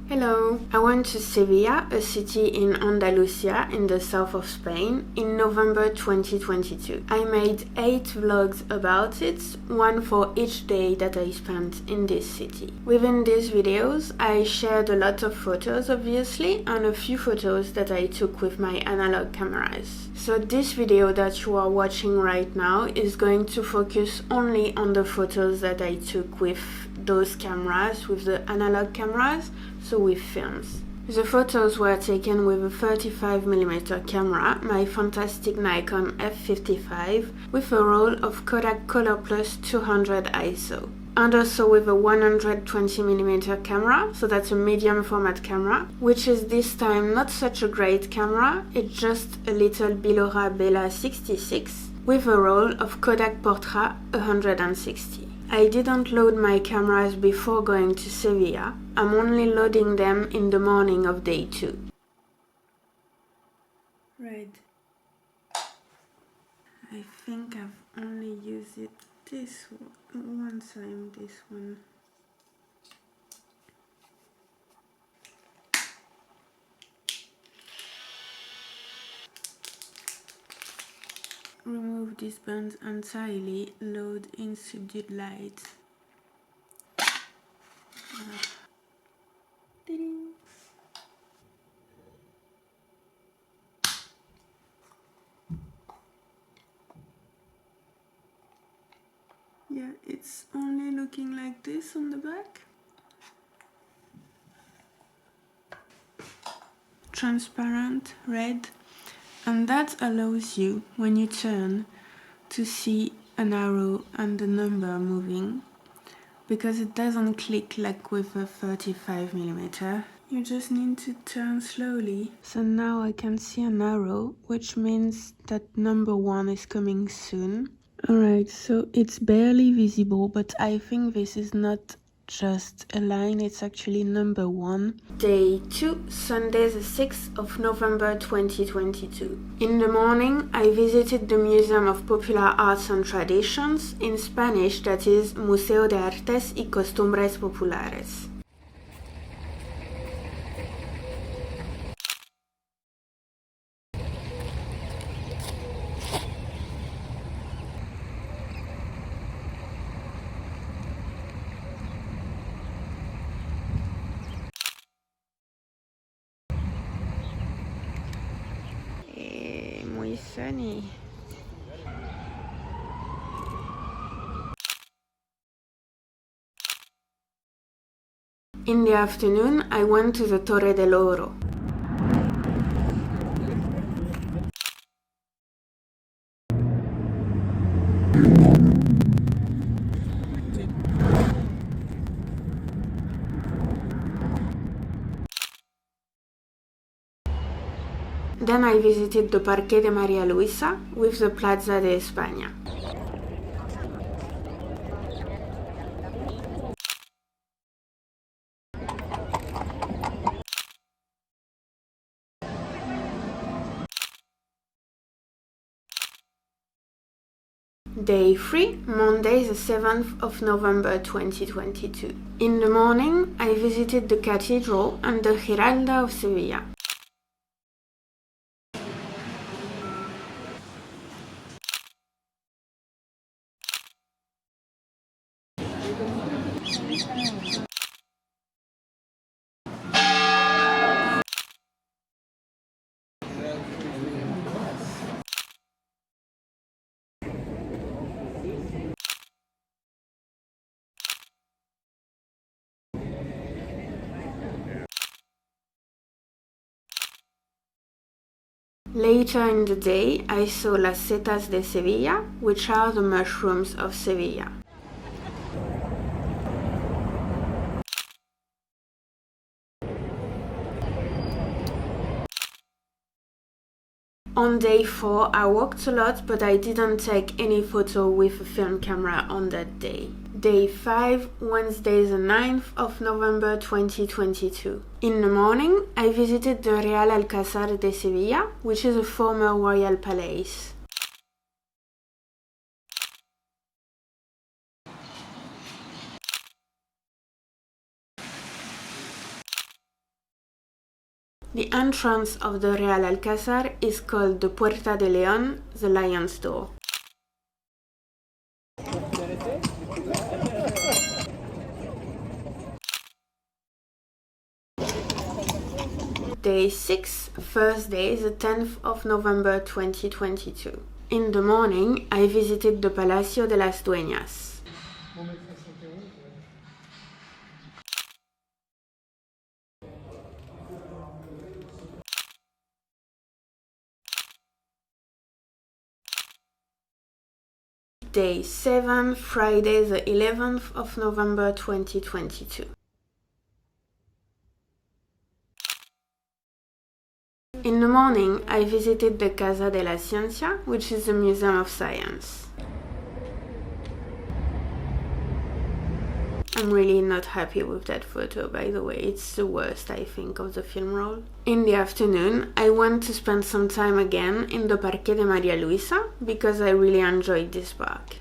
Hello! I went to Sevilla, a city in Andalusia in the south of Spain, in November 2022. I made 8 vlogs about it, one for each day that I spent in this city. Within these videos, I shared a lot of photos obviously, and a few photos that I took with my analog cameras. So this video that you are watching right now is going to focus only on the photos that I took with those cameras, with the analog cameras, so with films. The photos were taken with a 35mm camera, my fantastic Nikon F55, with a roll of Kodak ColorPlus 200 ISO. And also with a 120mm camera, so that's a medium format camera, which is this time not such a great camera, it's just a little Bilora Bella 66 with a roll of Kodak Portra 160. I didn't load my cameras before going to Sevilla, I'm only loading them in the morning of day 2. Right. I think I've only used it this one time, this one. Remove these bands entirely, load in subdued light. Yeah, it's only looking like this on the back. Transparent, red, and that allows you, when you turn, to see an arrow and the number moving, because it doesn't click like with a 35mm. You just need to turn slowly. So now I can see an arrow, which means that number 1 is coming soon. Alright, so it's barely visible, but I think this is not just a line, it's actually number 1. Day 2, Sunday the 6th of November 2022. In the morning, I visited the Museum of Popular Arts and Traditions, in Spanish that is Museo de Artes y Costumbres Populares. Muy sunny. In the afternoon, I went to the Torre del Oro. Then I visited the Parque de María Luisa with the Plaza de España. Day 3, Monday the 7th of November 2022. In the morning, I visited the cathedral and the Giralda of Sevilla. Later in the day, I saw las setas de Sevilla, which are the mushrooms of Sevilla. On day 4, I walked a lot, but I didn't take any photo with a film camera on that day. Day 5, Wednesday the 9th of November 2022. In the morning, I visited the Real Alcázar de Sevilla, which is a former royal palace. The entrance of the Real Alcázar is called the Puerta de León, the Lion's Door. Day 6, Thursday, the 10th of November 2022. In the morning, I visited the Palacio de las Dueñas. Day 7, Friday, the 11th of November 2022. In the morning, I visited the Casa de la Ciencia, which is a museum of science. I'm really not happy with that photo, by the way. It's the worst, I think, of the film roll. In the afternoon, I went to spend some time again in the Parque de María Luisa because I really enjoyed this park.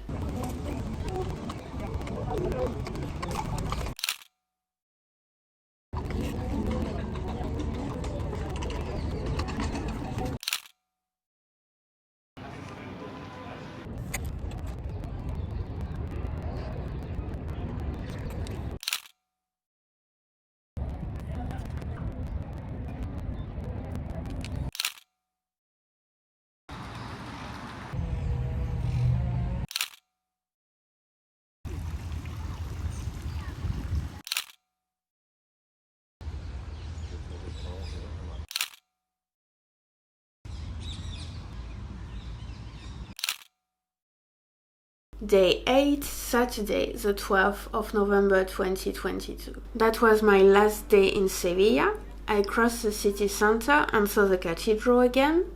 Day 8, Saturday, the 12th of November 2022. That was my last day in Sevilla. I crossed the city center and saw the cathedral again.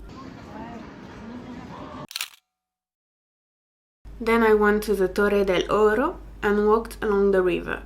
Then I went to the Torre del Oro and walked along the river.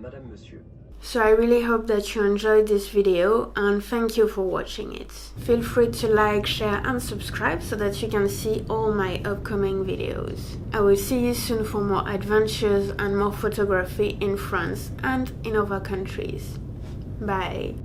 Madame, Monsieur. So I really hope that you enjoyed this video and thank you for watching it. Feel free to like, share and subscribe so that you can see all my upcoming videos. I will see you soon for more adventures and more photography in France and in other countries. Bye!